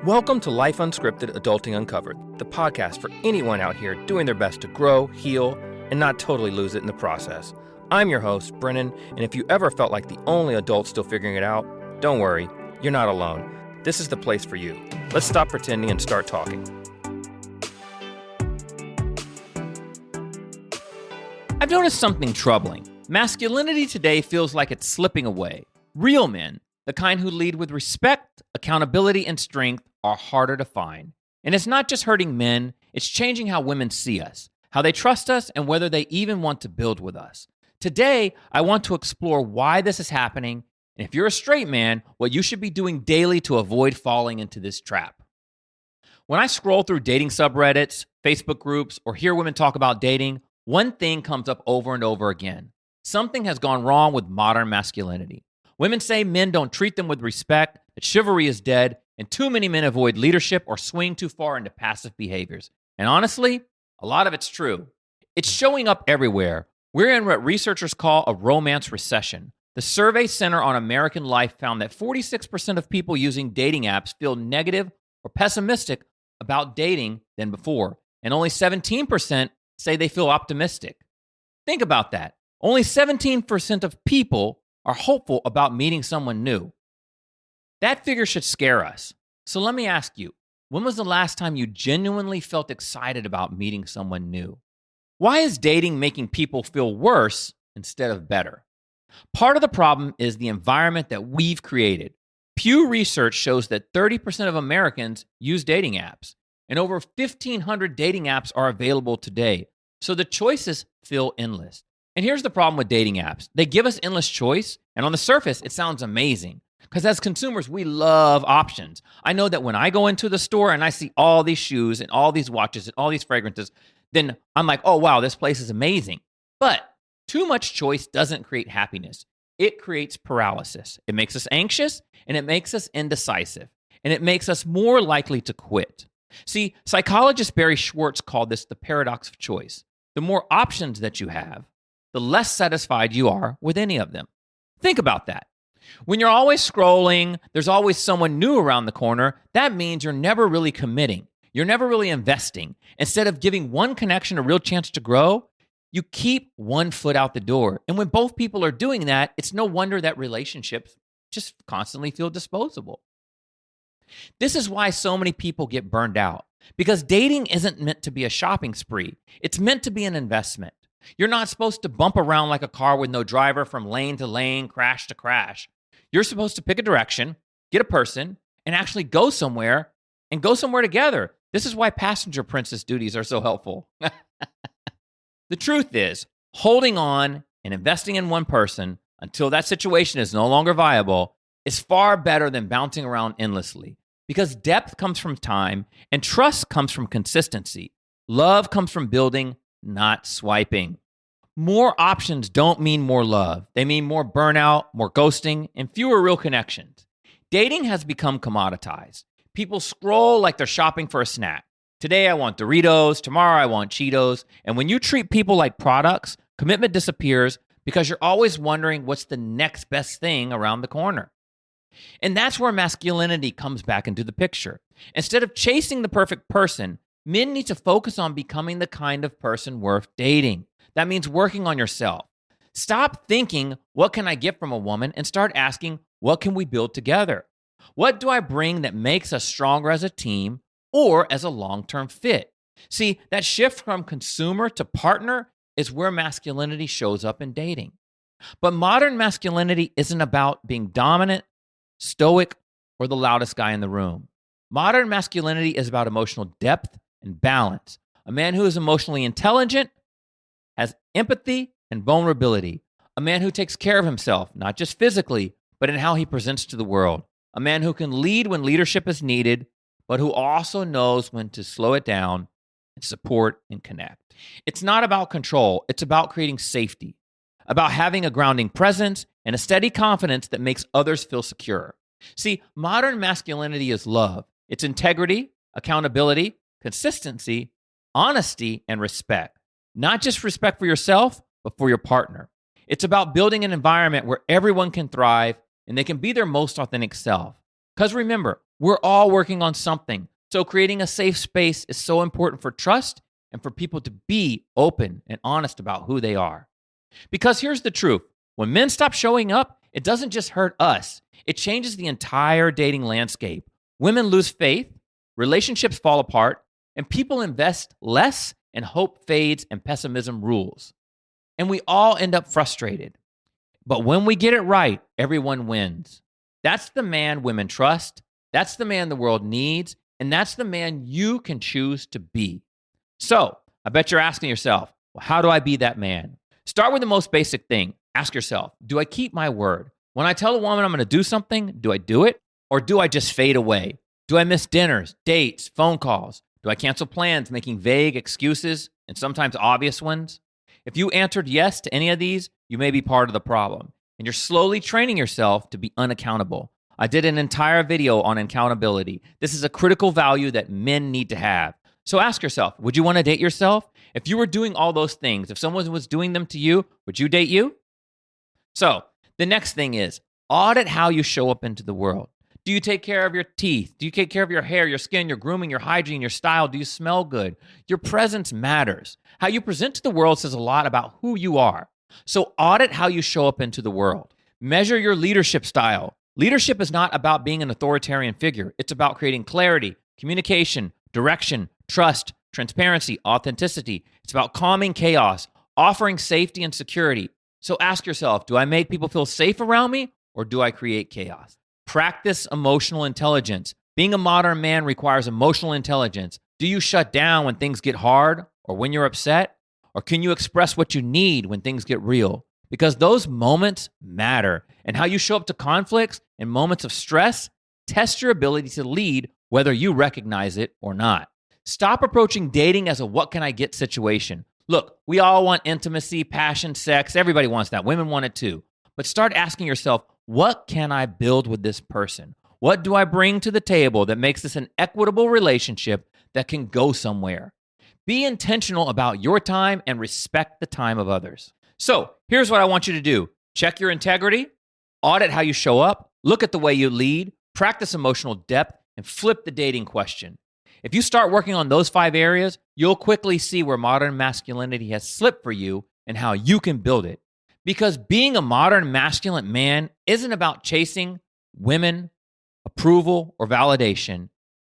Welcome to Life Unscripted, Adulting Uncovered, the podcast for anyone out here doing their best to grow, heal, and not totally lose it in the process. I'm your host, Brennan, and if you ever felt like the only adult still figuring it out, don't worry, you're not alone. This is the place for you. Let's stop pretending and start talking. I've noticed something troubling. Masculinity today feels like it's slipping away. Real men, the kind who lead with respect, accountability, and strength, are harder to find. And it's not just hurting men, it's changing how women see us, how they trust us, and whether they even want to build with us. Today, I want to explore why this is happening, and if you're a straight man, what you should be doing daily to avoid falling into this trap. When I scroll through dating subreddits, Facebook groups, or hear women talk about dating, one thing comes up over and over again. Something has gone wrong with modern masculinity. Women say men don't treat them with respect, that chivalry is dead, and too many men avoid leadership or swing too far into passive behaviors. And honestly, a lot of it's true. It's showing up everywhere. We're in what researchers call a romance recession. The Survey Center on American Life found that 46% of people using dating apps feel negative or pessimistic about dating than before, and only 17% say they feel optimistic. Think about that. Only 17% of people are hopeful about meeting someone new. That figure should scare us. So let me ask you, when was the last time you genuinely felt excited about meeting someone new? Why is dating making people feel worse instead of better? Part of the problem is the environment that we've created. Pew Research shows that 30% of Americans use dating apps, and over 1,500 dating apps are available today. So the choices feel endless. And here's the problem with dating apps. They give us endless choice, and on the surface, it sounds amazing. Because as consumers, we love options. I know that when I go into the store and I see all these shoes and all these watches and all these fragrances, then I'm like, oh, wow, this place is amazing. But too much choice doesn't create happiness. It creates paralysis. It makes us anxious, and it makes us indecisive, and it makes us more likely to quit. See, psychologist Barry Schwartz called this the paradox of choice. The more options that you have, the less satisfied you are with any of them. Think about that. When you're always scrolling, there's always someone new around the corner. That means you're never really committing. You're never really investing. Instead of giving one connection a real chance to grow, you keep one foot out the door. And when both people are doing that, it's no wonder that relationships just constantly feel disposable. This is why so many people get burned out, because dating isn't meant to be a shopping spree. It's meant to be an investment. You're not supposed to bump around like a car with no driver from lane to lane, crash to crash. You're supposed to pick a direction, get a person, and actually go somewhere and go somewhere together. This is why passenger princess duties are so helpful. The truth is, holding on and investing in one person until that situation is no longer viable is far better than bouncing around endlessly, because depth comes from time and trust comes from consistency. Love comes from building, not swiping. More options don't mean more love. They mean more burnout, more ghosting, and fewer real connections. Dating has become commoditized. People scroll like they're shopping for a snack. Today I want Doritos, tomorrow I want Cheetos. And when you treat people like products, commitment disappears because you're always wondering what's the next best thing around the corner. And that's where masculinity comes back into the picture. Instead of chasing the perfect person, men need to focus on becoming the kind of person worth dating. That means working on yourself. Stop thinking, what can I get from a woman? And start asking, what can we build together? What do I bring that makes us stronger as a team or as a long-term fit? See, that shift from consumer to partner is where masculinity shows up in dating. But modern masculinity isn't about being dominant, stoic, or the loudest guy in the room. Modern masculinity is about emotional depth and balance. A man who is emotionally intelligent, has empathy and vulnerability. A man who takes care of himself, not just physically, but in how he presents to the world. A man who can lead when leadership is needed, but who also knows when to slow it down and support and connect. It's not about control. It's about creating safety, about having a grounding presence and a steady confidence that makes others feel secure. See, modern masculinity is love. It's integrity, accountability, consistency, honesty, and respect. Not just respect for yourself, but for your partner. It's about building an environment where everyone can thrive and they can be their most authentic self. Because remember, We're all working on something. So creating a safe space is so important for trust and for people to be open and honest about who they are. Because here's the truth. When men stop showing up, it doesn't just hurt us. It changes the entire dating landscape. Women lose faith, relationships fall apart, and people invest less, and hope fades and pessimism rules. And we all end up frustrated. But when we get it right, everyone wins. That's the man women trust. That's the man the world needs. And that's the man you can choose to be. So I bet you're asking yourself, well, how do I be that man? Start with the most basic thing. Ask yourself, do I keep my word? When I tell a woman I'm going to do something, do I do it? Or do I just fade away? Do I miss dinners, dates, phone calls? Do I cancel plans, making vague excuses and sometimes obvious ones? If you answered yes to any of these, you may be part of the problem. And you're slowly training yourself to be unaccountable. I did an entire video on accountability. This is a critical value that men need to have. So ask yourself, would you want to date yourself? If you were doing all those things, if someone was doing them to you, would you date you? So the next thing is audit how you show up into the world. Do you take care of your teeth? Do you take care of your hair, your skin, your grooming, your hygiene, your style? Do you smell good? Your presence matters. How you present to the world says a lot about who you are. So audit how you show up into the world. Measure your leadership style. Leadership is not about being an authoritarian figure. It's about creating clarity, communication, direction, trust, transparency, authenticity. It's about calming chaos, offering safety and security. So ask yourself, do I make people feel safe around me or do I create chaos? Practice emotional intelligence. Being a modern man requires emotional intelligence. Do you shut down when things get hard or when you're upset? Or can you express what you need when things get real? Because those moments matter. And how you show up to conflicts and moments of stress test your ability to lead, whether you recognize it or not. Stop approaching dating as a what can I get situation. Look, we all want intimacy, passion, sex. Everybody wants that. Women want it too. But start asking yourself, what can I build with this person? What do I bring to the table that makes this an equitable relationship that can go somewhere? Be intentional about your time and respect the time of others. So here's what I want you to do. Check your integrity, audit how you show up, look at the way you lead, practice emotional depth, and flip the dating question. If you start working on those 5 areas, you'll quickly see where modern masculinity has slipped for you and how you can build it. Because being a modern masculine man isn't about chasing women, approval, or validation.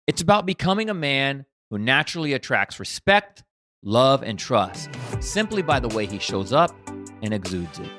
It's about becoming a man who naturally attracts respect, love, and trust simply by the way he shows up and exudes it.